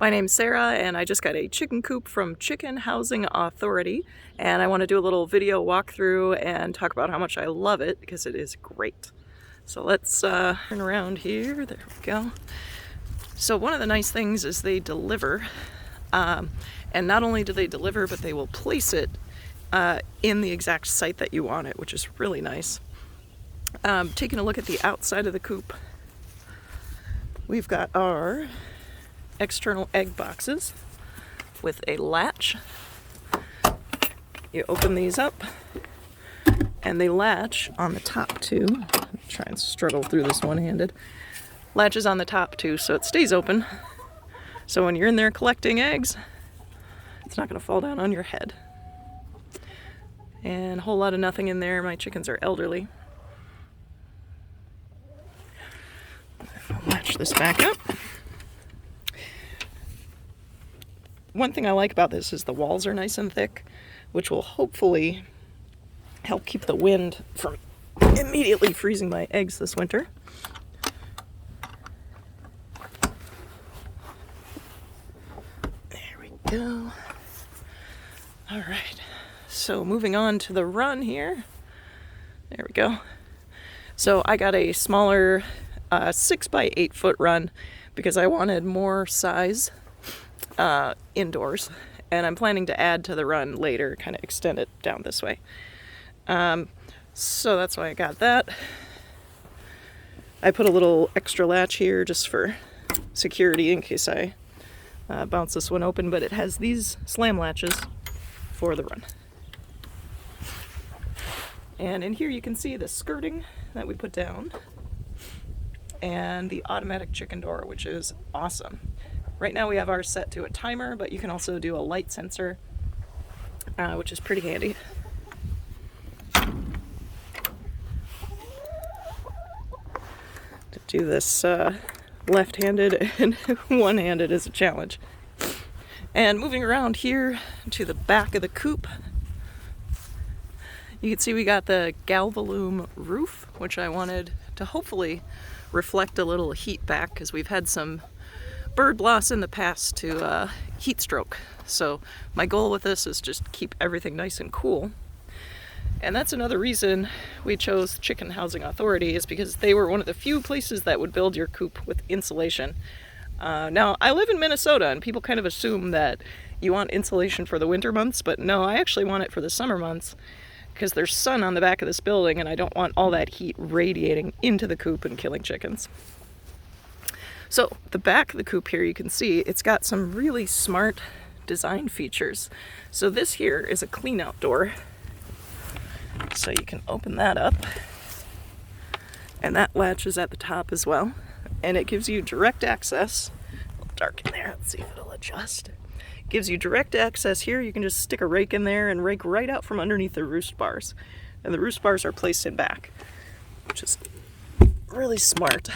My name's Sarah, and I just got a chicken coop from Chicken Housing Authority, and I want to do a little video walkthrough and talk about how much I love it because it is great. So let's turn around here. There we go. So one of the nice things is they deliver, and not only do they deliver, but they will place it in the exact site that you want it, which is really nice. Taking a look at the outside of the coop, we've got our external egg boxes with a latch. You open these up and they latch on the top too. Try and struggle through this one-handed. Latches on the top too, so it stays open. So when you're in there collecting eggs, it's not going to fall down on your head. And a whole lot of nothing in there. My chickens are elderly. I'll latch this back up. One thing I like about this is the walls are nice and thick, which will hopefully help keep the wind from immediately freezing my eggs this winter. There we go. All right, so moving on to the run here. There we go. So I got a smaller 6 by 8 foot run because I wanted more size indoors, and I'm planning to add to the run later, kind of extend it down this way. So that's why I got that. I put a little extra latch here just for security in case I bounce this one open, but it has these slam latches for the run. And in here you can see the skirting that we put down and the automatic chicken door, which is awesome. Right now we have ours set to a timer, but you can also do a light sensor, which is pretty handy. To do this left-handed and one-handed is a challenge. And moving around here to the back of the coop, you can see we got the Galvalume roof, which I wanted to hopefully reflect a little heat back because we've had some bird loss in the past to heat stroke. So my goal with this is just keep everything nice and cool. And that's another reason we chose Chicken Housing Authority, is because they were one of the few places that would build your coop with insulation. Now, I live in Minnesota, and people kind of assume that you want insulation for the winter months, but no, I actually want it for the summer months because there's sun on the back of this building, and I don't want all that heat radiating into the coop and killing chickens. So the back of the coop here, you can see it's got some really smart design features. So this here is a clean out door. So you can open that up, and that latch is at the top as well. And it gives you direct access. A little dark in there, let's see if it'll adjust. It gives you direct access here. You can just stick a rake in there and rake right out from underneath the roost bars. And the roost bars are placed in back, which is really smart.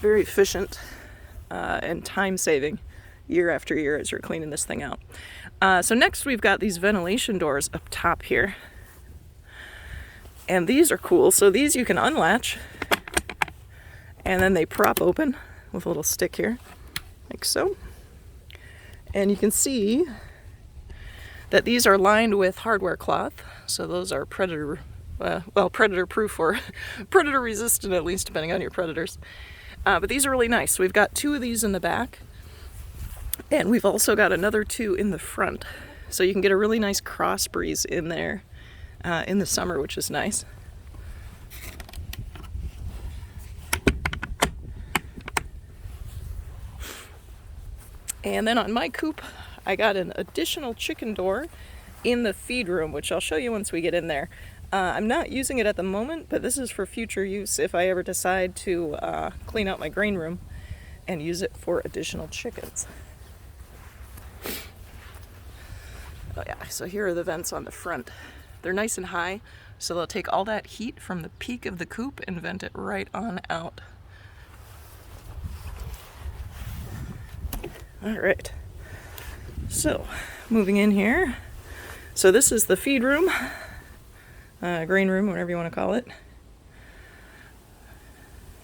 Very efficient and time-saving year after year as you're cleaning this thing out. So next we've got these ventilation doors up top here. And these are cool. So these you can unlatch, and then they prop open with a little stick here, like so. And you can see that these are lined with hardware cloth. So those are predator proof or predator resistant, at least, depending on your predators. But these are really nice. We've got 2 of these in the back, and we've also got another 2 in the front. So you can get a really nice cross breeze in there in the summer, which is nice. And then on my coop, I got an additional chicken door in the feed room, which I'll show you once we get in there. I'm not using it at the moment, but this is for future use if I ever decide to clean out my grain room and use it for additional chickens. Oh yeah, so here are the vents on the front. They're nice and high, so they'll take all that heat from the peak of the coop and vent it right on out. All right, so moving in here. So this is the feed room. Grain room, whatever you want to call it.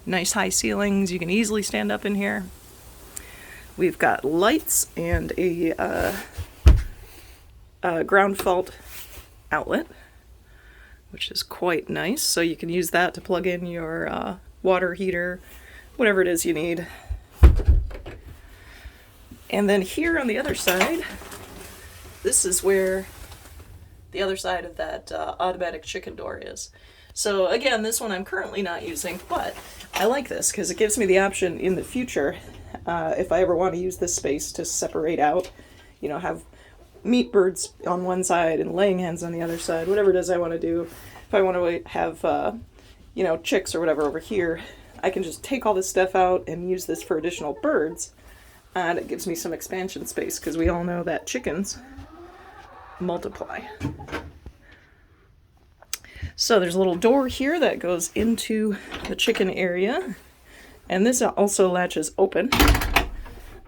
Nice high ceilings, you can easily stand up in here. We've got lights and a ground fault outlet, which is quite nice. So you can use that to plug in your water heater, whatever it is you need. And then here on the other side, this is where the other side of that automatic chicken door is. So again, this one I'm currently not using, but I like this because it gives me the option in the future, if I ever want to use this space to separate out, you know, have meat birds on one side and laying hens on the other side, whatever it is I want to do. If I want to have, you know, chicks or whatever over here, I can just take all this stuff out and use this for additional birds. And it gives me some expansion space because we all know that chickens multiply. So there's a little door here that goes into the chicken area, and this also latches open.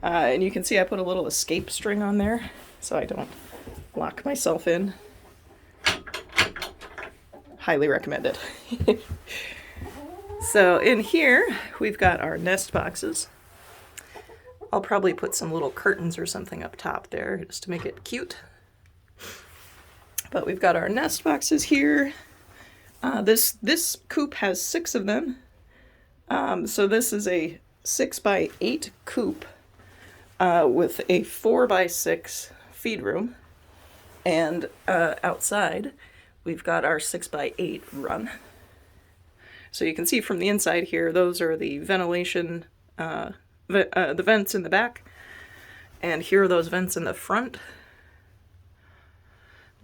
And you can see I put a little escape string on there so I don't lock myself in. Highly recommended. So in here we've got our nest boxes. I'll probably put some little curtains or something up top there just to make it cute. But we've got our nest boxes here. This coop has 6 of them. So this is a 6x8 coop with a 4x6 feed room. And outside, we've got our 6x8 run. So you can see from the inside here, those are the ventilation, the vents in the back. And here are those vents in the front.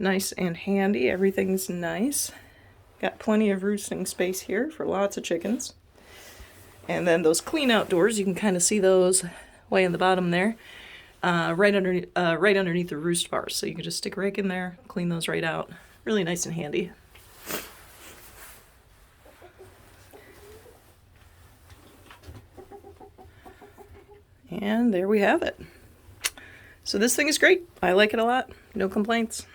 Nice and handy, everything's nice. Got plenty of roosting space here for lots of chickens. And then those clean out doors, you can kind of see those way in the bottom there, right underneath the roost bars. So you can just stick a rake in there, clean those right out. Really nice and handy. And there we have it. So this thing is great. I like it a lot. No complaints.